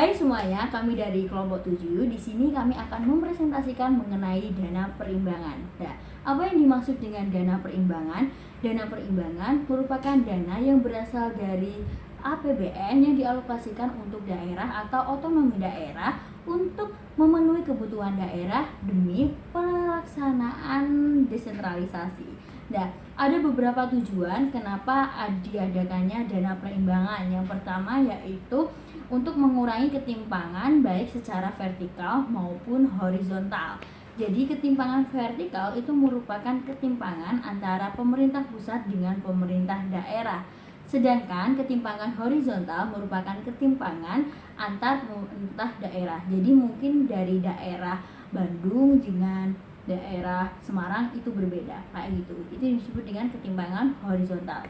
Hai semuanya, kami dari kelompok 7. Di sini kami akan mempresentasikan mengenai dana perimbangan. Nah, apa yang dimaksud dengan dana perimbangan? Dana perimbangan merupakan dana yang berasal dari APBN yang dialokasikan untuk daerah atau otonomi daerah untuk memenuhi kebutuhan daerah demi pelaksanaan desentralisasi. Nah, ada beberapa tujuan kenapa diadakannya dana perimbangan. Yang pertama yaitu untuk mengurangi ketimpangan baik secara vertikal maupun horizontal. Jadi ketimpangan vertikal itu merupakan ketimpangan antara pemerintah pusat dengan pemerintah daerah. Sedangkan ketimpangan horizontal merupakan ketimpangan antar pemerintah daerah. Jadi mungkin dari daerah Bandung dengan daerah Semarang itu berbeda, kayak gitu. Itu disebut dengan ketimpangan horizontal.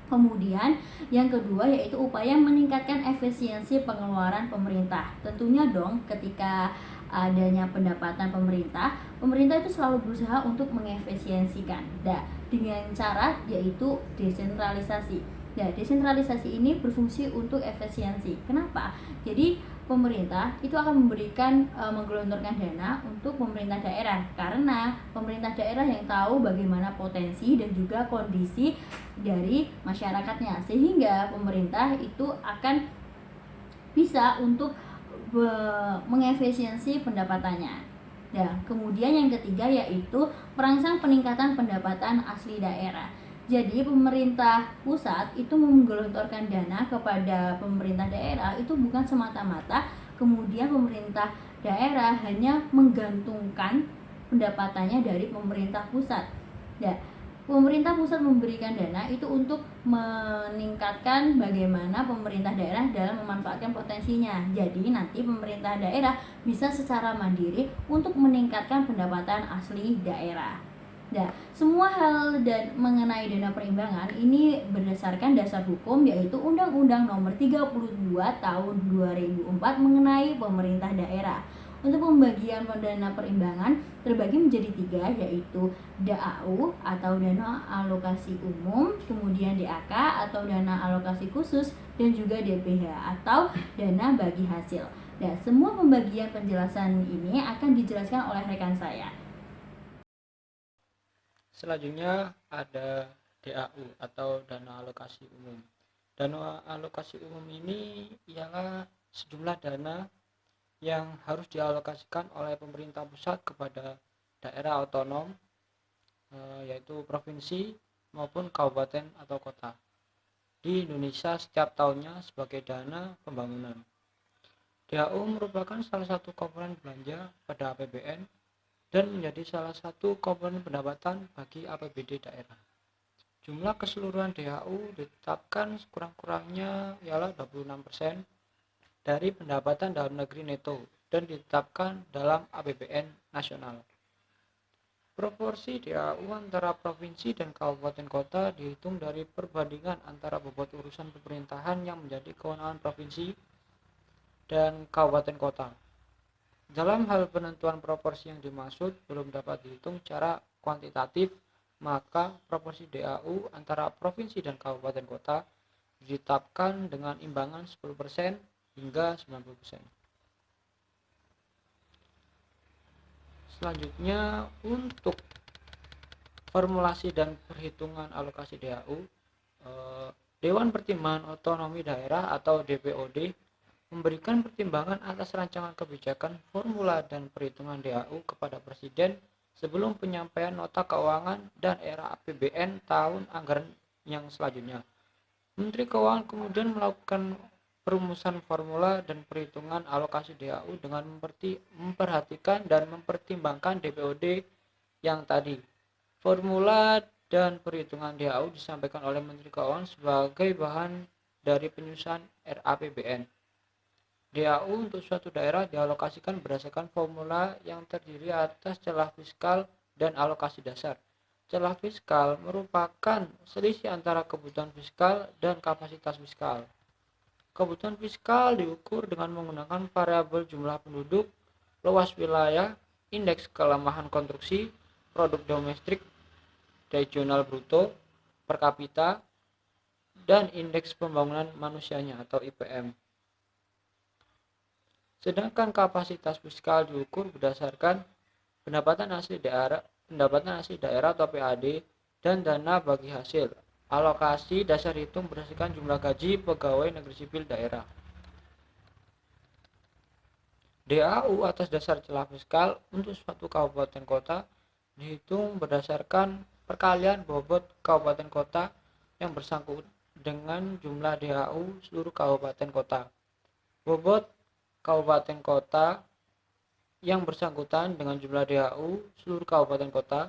Kemudian yang kedua yaitu upaya meningkatkan efisiensi pengeluaran pemerintah. Tentunya dong ketika adanya pendapatan pemerintah itu selalu berusaha untuk mengefisiensikan. Nah, dengan cara yaitu desentralisasi. Nah, desentralisasi ini berfungsi untuk efisiensi. Kenapa? Jadi pemerintah itu akan memberikan menggelontorkan dana untuk pemerintah daerah karena pemerintah daerah yang tahu bagaimana potensi dan juga kondisi dari masyarakatnya, sehingga pemerintah itu akan bisa untuk mengefisiensi pendapatannya. Nah, kemudian yang ketiga yaitu merangsang peningkatan pendapatan asli daerah. Jadi pemerintah pusat itu menggelontorkan dana kepada pemerintah daerah itu bukan semata-mata kemudian pemerintah daerah hanya menggantungkan pendapatannya dari pemerintah pusat. Nah, pemerintah pusat memberikan dana itu untuk meningkatkan bagaimana pemerintah daerah dalam memanfaatkan potensinya. Jadi nanti pemerintah daerah bisa secara mandiri untuk meningkatkan pendapatan asli daerah. Nah, semua hal dan mengenai dana perimbangan ini berdasarkan dasar hukum yaitu Undang-Undang Nomor 32 Tahun 2004 mengenai pemerintah daerah. Untuk pembagian dana perimbangan terbagi menjadi 3 yaitu DAU atau dana alokasi umum, kemudian DAK atau dana alokasi khusus, dan juga DBH atau dana bagi hasil. Dan semua pembagian penjelasan ini akan dijelaskan oleh rekan saya. Selanjutnya ada DAU atau dana alokasi umum. Dana alokasi umum ini ialah sejumlah dana yang harus dialokasikan oleh pemerintah pusat kepada daerah otonom, yaitu provinsi maupun kabupaten atau kota di Indonesia setiap tahunnya sebagai dana pembangunan. DAU merupakan salah satu komponen belanja pada APBN dan menjadi salah satu komponen pendapatan bagi APBD daerah. Jumlah keseluruhan DAU ditetapkan sekurang-kurangnya ialah 26% dari pendapatan dalam negeri neto dan ditetapkan dalam APBN nasional. Proporsi DAU antara provinsi dan kabupaten kota dihitung dari perbandingan antara bobot urusan pemerintahan yang menjadi kewenangan provinsi dan kabupaten kota. Dalam hal penentuan proporsi yang dimaksud belum dapat dihitung secara kuantitatif, maka proporsi DAU antara provinsi dan kabupaten kota ditetapkan dengan imbangan 10% hingga 90%. Selanjutnya untuk formulasi dan perhitungan alokasi DAU, Dewan Pertimbangan Otonomi Daerah atau DPOD memberikan pertimbangan atas rancangan kebijakan, formula dan perhitungan DAU kepada Presiden sebelum penyampaian nota keuangan dan era APBN tahun anggaran yang selanjutnya. Menteri Keuangan kemudian melakukan perumusan formula dan perhitungan alokasi DAU dengan memperhatikan dan mempertimbangkan DPOD yang tadi. Formula dan perhitungan DAU disampaikan oleh Menteri Keuangan sebagai bahan dari penyusunan RAPBN. DAU untuk suatu daerah dialokasikan berdasarkan formula yang terdiri atas celah fiskal dan alokasi dasar. Celah fiskal merupakan selisih antara kebutuhan fiskal dan kapasitas fiskal. Kebutuhan fiskal diukur dengan menggunakan variabel jumlah penduduk, luas wilayah, indeks kelemahan konstruksi, produk domestik regional bruto per kapita, dan indeks pembangunan manusianya atau IPM. Sedangkan kapasitas fiskal diukur berdasarkan pendapatan asli daerah atau PAD dan dana bagi hasil. Alokasi dasar hitung berdasarkan jumlah gaji pegawai negeri sipil daerah. DAU atas dasar celah fiskal untuk suatu kabupaten kota dihitung berdasarkan perkalian bobot kabupaten kota yang bersangkut dengan jumlah DAU seluruh kabupaten kota. Bobot kabupaten kota yang bersangkutan dengan jumlah DAU seluruh kabupaten kota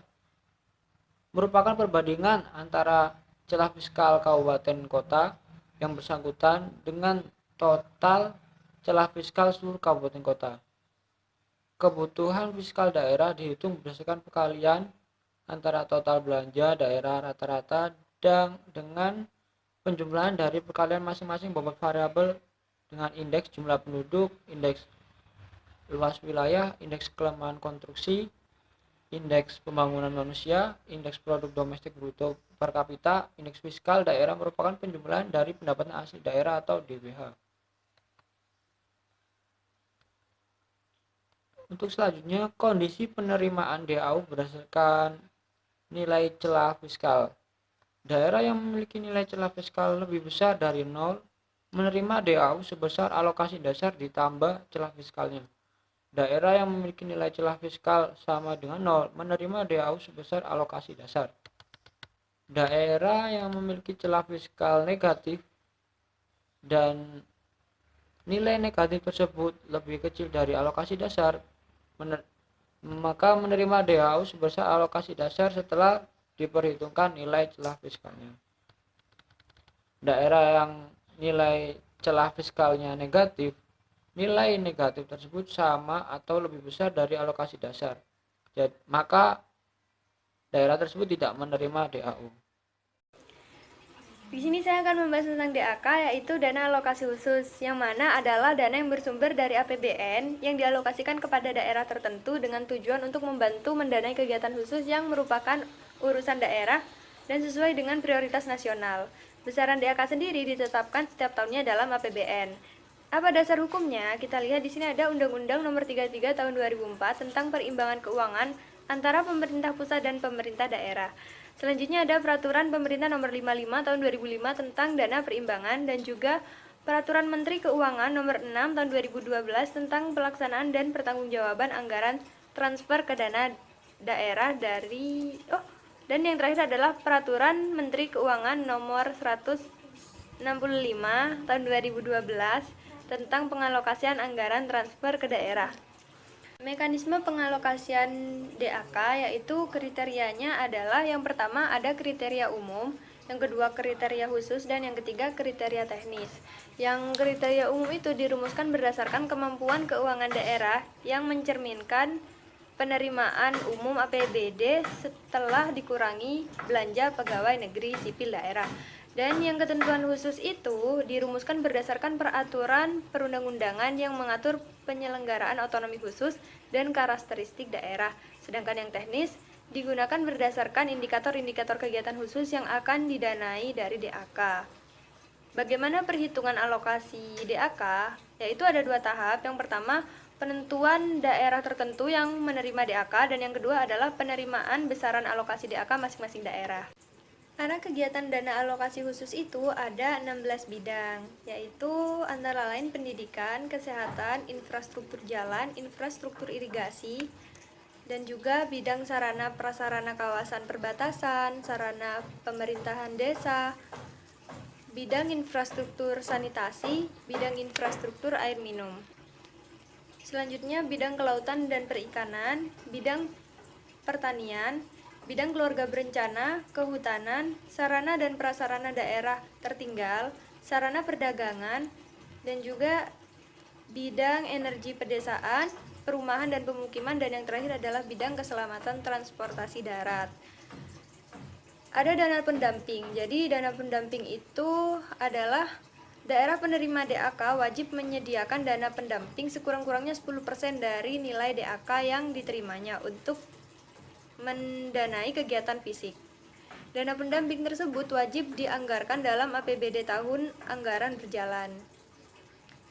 merupakan perbandingan antara celah fiskal kabupaten kota yang bersangkutan dengan total celah fiskal seluruh kabupaten kota. Kebutuhan fiskal daerah dihitung berdasarkan perkalian antara total belanja daerah rata-rata dan dengan penjumlahan dari perkalian masing-masing bobot variabel dengan indeks jumlah penduduk, indeks luas wilayah, indeks kelemahan konstruksi, indeks pembangunan manusia, indeks produk domestik bruto per kapita. Indeks fiskal daerah merupakan penjumlahan dari pendapatan asli daerah atau DBH. Untuk selanjutnya, kondisi penerimaan DAU berdasarkan nilai celah fiskal. Daerah yang memiliki nilai celah fiskal lebih besar dari 0 menerima DAU sebesar alokasi dasar ditambah celah fiskalnya. Daerah yang memiliki nilai celah fiskal sama dengan 0 menerima DAU sebesar alokasi dasar. Daerah yang memiliki celah fiskal negatif dan nilai negatif tersebut lebih kecil dari alokasi dasar, maka menerima DAU sebesar alokasi dasar setelah diperhitungkan nilai celah fiskalnya. Daerah yang nilai celah fiskalnya negatif, nilai negatif tersebut sama atau lebih besar dari alokasi dasar, maka daerah tersebut tidak menerima DAU. Di sini saya akan membahas tentang DAK, yaitu dana alokasi khusus, yang mana adalah dana yang bersumber dari APBN yang dialokasikan kepada daerah tertentu dengan tujuan untuk membantu mendanai kegiatan khusus yang merupakan urusan daerah dan sesuai dengan prioritas nasional. Besaran DAK sendiri ditetapkan setiap tahunnya dalam APBN. Apa dasar hukumnya? Kita lihat di sini ada Undang-Undang Nomor 33 Tahun 2004 tentang perimbangan keuangan antara pemerintah pusat dan pemerintah daerah. Selanjutnya ada Peraturan Pemerintah Nomor 55 Tahun 2005 tentang dana perimbangan dan juga Peraturan Menteri Keuangan Nomor 6 Tahun 2012 tentang pelaksanaan dan pertanggungjawaban anggaran transfer ke dana daerah dan yang terakhir adalah Peraturan Menteri Keuangan Nomor 165 Tahun 2012 tentang pengalokasian anggaran transfer ke daerah. Mekanisme pengalokasian DAK yaitu kriterianya adalah yang pertama ada kriteria umum, yang kedua kriteria khusus, dan yang ketiga kriteria teknis. Yang kriteria umum itu dirumuskan berdasarkan kemampuan keuangan daerah yang mencerminkan penerimaan umum APBD setelah dikurangi belanja pegawai negeri sipil daerah. Dan yang ketentuan khusus itu dirumuskan berdasarkan peraturan perundang-undangan yang mengatur penyelenggaraan otonomi khusus dan karakteristik daerah. Sedangkan yang teknis digunakan berdasarkan indikator-indikator kegiatan khusus yang akan didanai dari DAK. Bagaimana perhitungan alokasi DAK? Yaitu ada dua tahap. Yang pertama, penentuan daerah tertentu yang menerima DAK, dan yang kedua adalah penerimaan besaran alokasi DAK masing-masing daerah. Karena kegiatan dana alokasi khusus itu ada 16 bidang, yaitu antara lain pendidikan, kesehatan, infrastruktur jalan, infrastruktur irigasi, dan juga bidang sarana prasarana kawasan perbatasan, sarana pemerintahan desa, bidang infrastruktur sanitasi, bidang infrastruktur air minum. Selanjutnya bidang kelautan dan perikanan, bidang pertanian, bidang keluarga berencana, kehutanan, sarana dan prasarana daerah tertinggal, sarana perdagangan, dan juga bidang energi pedesaan, perumahan dan pemukiman, dan yang terakhir adalah bidang keselamatan transportasi darat. Ada dana pendamping. Jadi dana pendamping itu adalah daerah penerima DAK wajib menyediakan dana pendamping sekurang-kurangnya 10% dari nilai DAK yang diterimanya untuk mendanai kegiatan fisik. Dana pendamping tersebut wajib dianggarkan dalam APBD tahun anggaran berjalan.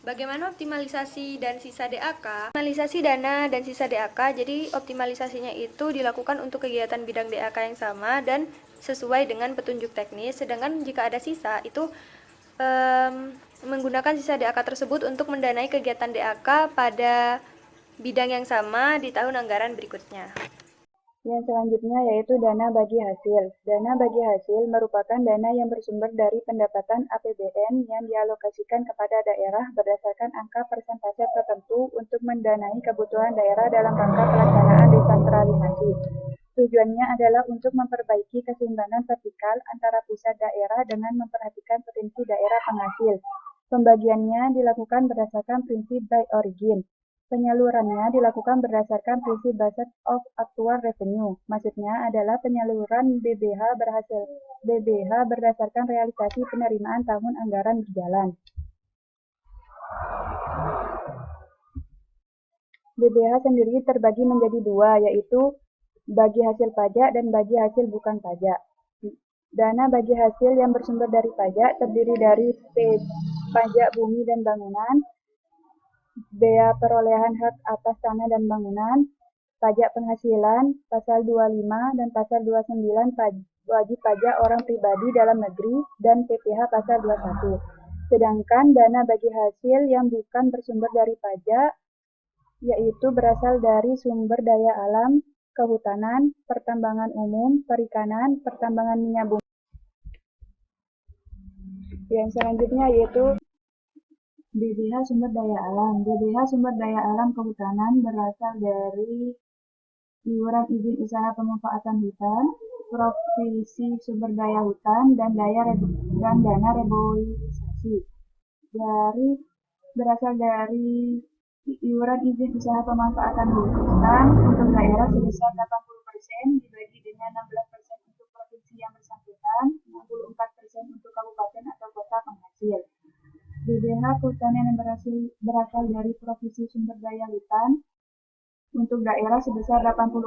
Bagaimana optimalisasi dan sisa DAK? Optimalisasi dana dan sisa DAK, jadi optimalisasinya itu dilakukan untuk kegiatan bidang DAK yang sama dan sesuai dengan petunjuk teknis, sedangkan jika ada sisa itu menggunakan sisa DAK tersebut untuk mendanai kegiatan DAK pada bidang yang sama di tahun anggaran berikutnya. Yang selanjutnya yaitu dana bagi hasil. Dana bagi hasil merupakan dana yang bersumber dari pendapatan APBN yang dialokasikan kepada daerah berdasarkan angka persentase tertentu untuk mendanai kebutuhan daerah dalam rangka pelaksanaan desentralisasi. Tujuannya adalah untuk memperbaiki keseimbangan vertikal antara pusat daerah dengan memperhatikan potensi daerah penghasil. Pembagiannya dilakukan berdasarkan prinsip by origin. Penyalurannya dilakukan berdasarkan prinsip Based of Actual Revenue. Maksudnya adalah penyaluran BBH berdasarkan realisasi penerimaan tahun anggaran berjalan. BBH sendiri terbagi menjadi dua, yaitu bagi hasil pajak dan bagi hasil bukan pajak. Dana bagi hasil yang bersumber dari pajak terdiri dari pajak bumi dan bangunan, bea perolehan hak atas tanah dan bangunan, pajak penghasilan, pasal 25 dan pasal 29 wajib pajak orang pribadi dalam negeri, dan PPh pasal 21. Sedangkan dana bagi hasil yang bukan bersumber dari pajak, yaitu berasal dari sumber daya alam, kehutanan, pertambangan umum, perikanan, pertambangan minyak bumi. Yang selanjutnya yaitu BBH sumber daya alam. BBH sumber daya alam kehutanan berasal dari iuran izin usaha pemanfaatan hutan, provisi sumber daya hutan, dan dana reboisasi. Berasal dari iuran izin usaha pemanfaatan hutan untuk daerah sebesar 80% dibagi dengan 16% untuk provinsi yang bersangkutan, 64% untuk kabupaten atau kota penghasil. BBH kehutanan yang berasal dari provisi sumber daya hutan untuk daerah sebesar 80%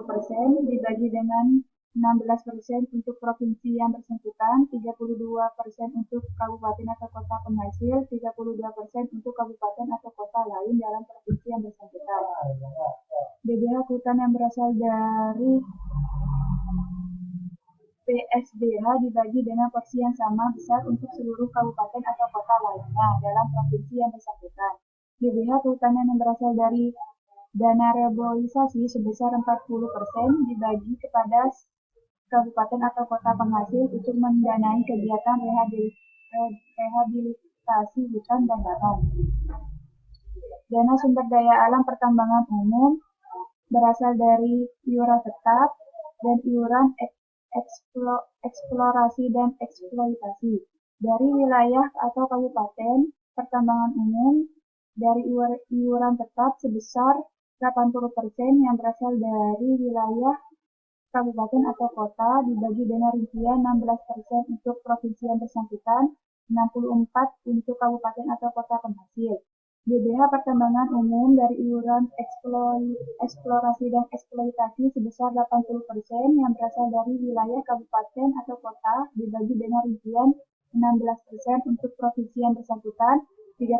dibagi dengan 16% untuk provinsi yang bersangkutan, 32% untuk kabupaten atau kota penghasil, 32% untuk kabupaten atau kota lain dalam provinsi yang bersangkutan. BBH kehutanan yang berasal dari PSDH dibagi dengan porsi yang sama besar untuk seluruh kabupaten atau kota lainnya dalam provinsi yang bersangkutan. BBH kehutanan yang berasal dari dana reboisasi sebesar 40% dibagi kepada kabupaten atau kota penghasil untuk mendanai kegiatan rehabilitasi hutan dan lahan. Dana sumber daya alam pertambangan umum berasal dari iuran tetap dan iuran eksplorasi dan eksploitasi dari wilayah atau kabupaten. Pertambangan umum dari iuran tetap sebesar 80% yang berasal dari wilayah kabupaten atau kota dibagi dana rincian 16% untuk provinsi yang bersangkutan, 64% untuk kabupaten atau kota penghasil. BBH pertambangan umum dari iuran eksplorasi dan eksploitasi sebesar 80% yang berasal dari wilayah kabupaten atau kota dibagi dana rincian 16% untuk provinsi yang bersangkutan, 32%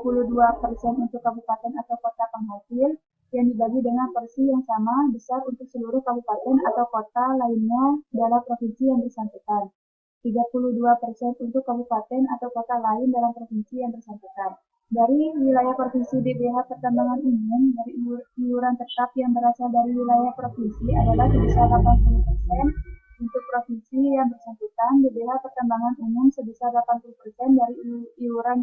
untuk kabupaten atau kota penghasil, yang dibagi dengan porsi yang sama besar untuk seluruh kabupaten atau kota lainnya dalam provinsi yang bersangkutan, 32% untuk kabupaten atau kota lain dalam provinsi yang bersangkutan. Dari wilayah provinsi, BBH pertambangan umum dari iuran tetap yang berasal dari wilayah provinsi adalah sebesar 80% untuk provinsi yang bersangkutan. BBH pertambangan umum sebesar 80% dari iuran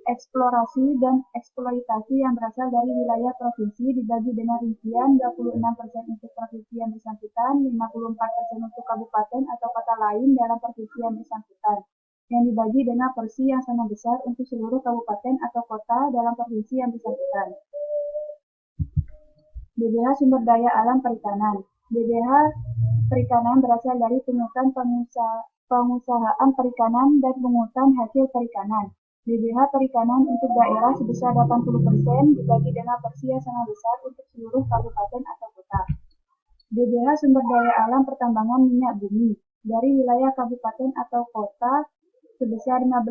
eksplorasi dan eksploitasi yang berasal dari wilayah provinsi dibagi dengan rincian 26% untuk provinsi yang bersangkutan, 54% untuk kabupaten atau kota lain dalam provinsi yang bersangkutan, yang dibagi dengan porsi yang sama besar untuk seluruh kabupaten atau kota dalam provinsi yang bersangkutan. BBH sumber daya alam perikanan. BBH perikanan berasal dari pungutan pengusahaan perikanan dan pungutan hasil perikanan. BBH perikanan untuk daerah sebesar 80% dibagi dengan porsi yang sama besar untuk seluruh kabupaten atau kota. BBH sumber daya alam pertambangan minyak bumi dari wilayah kabupaten atau kota sebesar 15%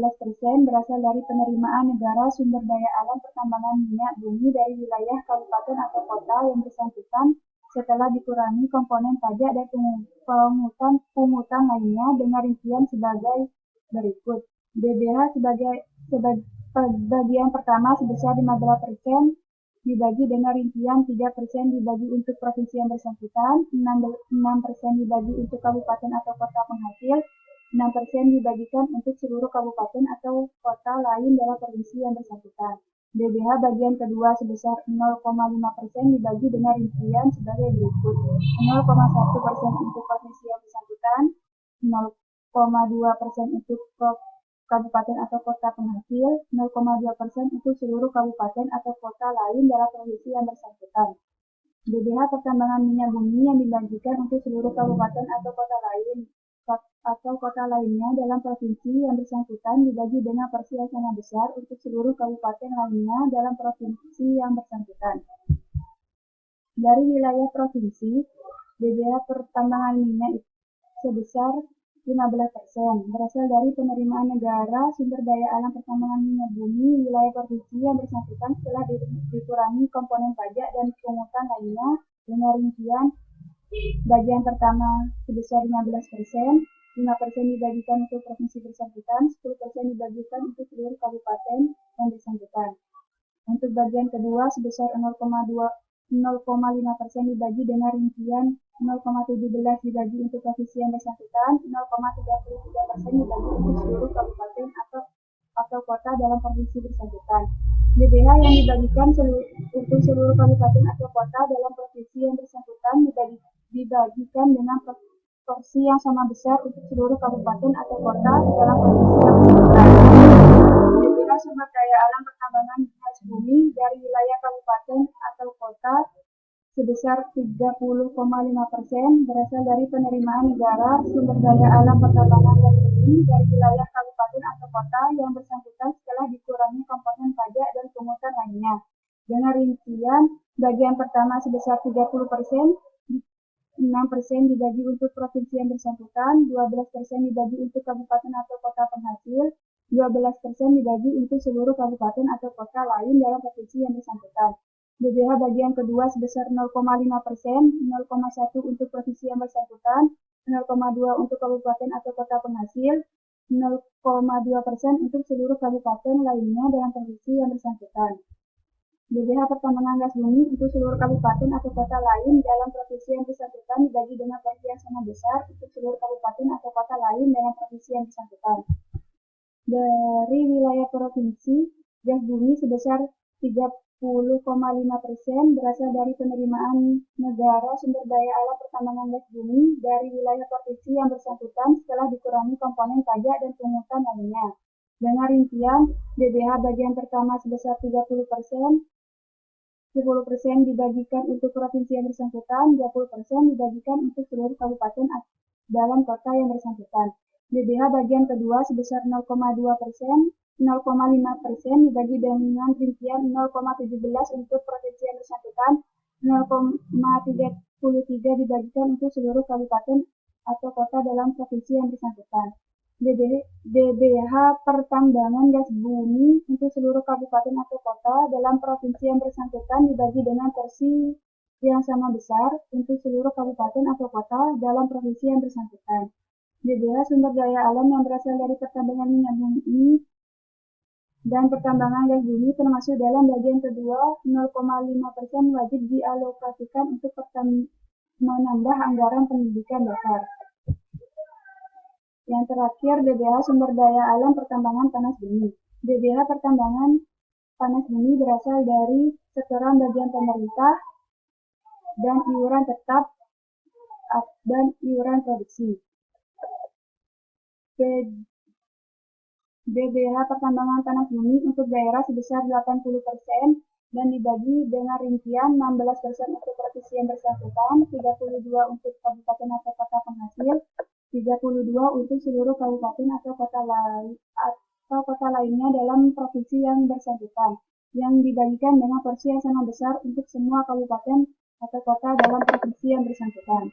berasal dari penerimaan negara sumber daya alam pertambangan minyak bumi dari wilayah kabupaten atau kota yang bersangkutan setelah dikurangi komponen pajak dan pungutan lainnya dengan rincian sebagai berikut. BBH sebagai bagian pertama sebesar 15% dibagi dengan rincian 3% dibagi untuk provinsi yang bersangkutan, 6% dibagi untuk kabupaten atau kota penghasil, 6% dibagikan untuk seluruh kabupaten atau kota lain dalam provinsi yang bersangkutan. BBH bagian kedua sebesar 0,5% dibagi dengan rincian sebagai berikut. 0,1% untuk provinsi yang bersangkutan, 0,2% untuk kabupaten atau kota penghasil, 0,2% untuk seluruh kabupaten atau kota lain dalam provinsi yang bersangkutan. BBH pertambangan minyak bumi yang dibagikan untuk seluruh kabupaten atau kota lainnya dalam provinsi yang bersangkutan dibagi dengan porsi yang sama besar untuk seluruh kabupaten lainnya dalam provinsi yang bersangkutan. Dari wilayah provinsi, BBH pertambangan minyak sebesar 15% berasal dari penerimaan negara sumber daya alam pertambangan minyak bumi wilayah provinsi yang bersangkutan setelah dikurangi komponen pajak dan pungutan lainnya dengan rincian bagian pertama sebesar 15%, 5% dibagikan untuk provinsi bersangkutan, 10% dibagikan untuk seluruh kabupaten yang bersangkutan. Untuk bagian kedua sebesar 0,5% dibagi dengan rincian 0,17 dibagi untuk provinsi yang bersangkutan, 0,33% dibagi untuk seluruh kabupaten atau kota dalam provinsi bersangkutan. BBH yang dibagikan untuk seluruh kabupaten atau kota dalam provinsi yang bersangkutan dibagikan dengan porsi yang sama besar untuk seluruh kabupaten atau kota dalam provinsi yang bersangkutan. BBH sumber daya alam pertambangan gas bumi dari wilayah kabupaten atau kota sebesar 30,5% berasal dari penerimaan negara sumber daya alam pertambangan gas bumi dari wilayah kabupaten atau kota yang bersangkutan setelah dikurangi komponen pajak dan pungutan lainnya. Dengan rincian bagian pertama sebesar 30%, 6% dibagi untuk provinsi yang bersangkutan, 12% dibagi untuk kabupaten atau kota penghasil, 12% dibagi untuk seluruh kabupaten atau kota lain dalam provinsi yang bersangkutan. BBH bagian kedua sebesar 0,5%, 0,1 untuk provinsi yang bersangkutan, 0,2 untuk kabupaten atau kota penghasil, 0,2% untuk seluruh kabupaten lainnya dalam provinsi yang bersangkutan. BBH pertambangan gas bumi untuk seluruh kabupaten atau kota lain dalam provinsi yang bersangkutan dibagi dengan porsi yang sama besar untuk seluruh kabupaten atau kota lain dalam provinsi yang bersangkutan. Dari wilayah provinsi, gas bumi sebesar 30,5% berasal dari penerimaan negara sumber daya alam pertambangan gas bumi dari wilayah provinsi yang bersangkutan setelah dikurangi komponen pajak dan pungutan lainnya. Dengan rincian, BBH bagian pertama sebesar 30%, 10% dibagikan untuk provinsi yang bersangkutan, 20% dibagikan untuk seluruh kabupaten dalam kota yang bersangkutan. BBH bagian kedua sebesar 0,2%, 0,5% dibagi dengan rincian 0,17 untuk provinsi yang bersangkutan, 0,33 dibagikan untuk seluruh kabupaten atau kota dalam provinsi yang bersangkutan. BBH pertambangan gas bumi untuk seluruh kabupaten atau kota dalam provinsi yang bersangkutan dibagi dengan porsi yang sama besar untuk seluruh kabupaten atau kota dalam provinsi yang bersangkutan. BBH sumber daya alam yang berasal dari pertambangan minyak bumi dan pertambangan gas bumi termasuk dalam bagian kedua 0,5% wajib dialokasikan untuk menambah anggaran pendidikan dasar. Yang terakhir, BBH sumber daya alam pertambangan panas bumi. BBH pertambangan panas bumi berasal dari setoran bagian pemerintah dan iuran tetap dan iuran produksi. BBH pertambangan panas bumi untuk daerah sebesar 80% dan dibagi dengan rincian 16% untuk provinsi yang bersangkutan, 32 untuk kabupaten atau kota penghasil, 32 untuk seluruh kabupaten atau kota lainnya dalam provinsi yang bersangkutan, yang dibagikan dengan porsi yang sama besar untuk semua kabupaten atau kota dalam provinsi yang bersangkutan.